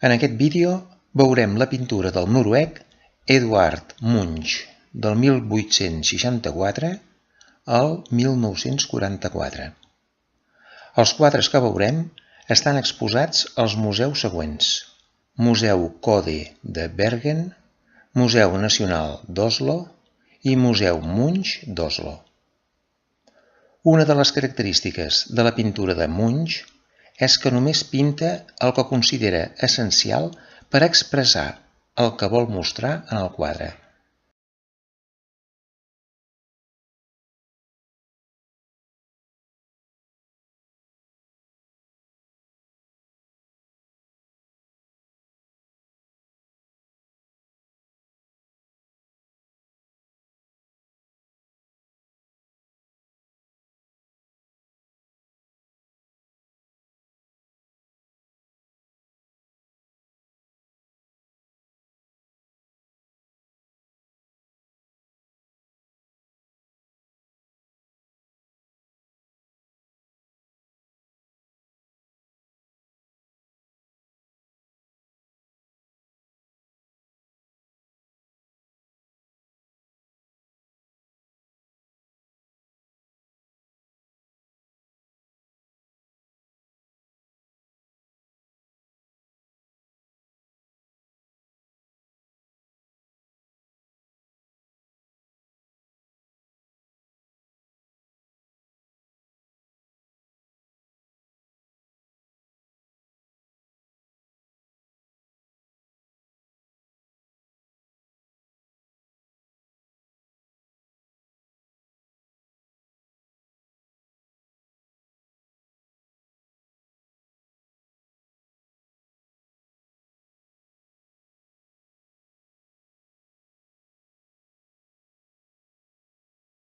En aquest vídeo veurem la pintura del noruec Edvard Munch del 1864 al 1944. Els quadres que veurem estan exposats als museus següents: Museu Code de Bergen, Museu Nacional d'Oslo i Museu Munch d'Oslo. Una de les característiques de la pintura de Munch és que només pinta el que considera essencial per expressar el que vol mostrar en el quadre.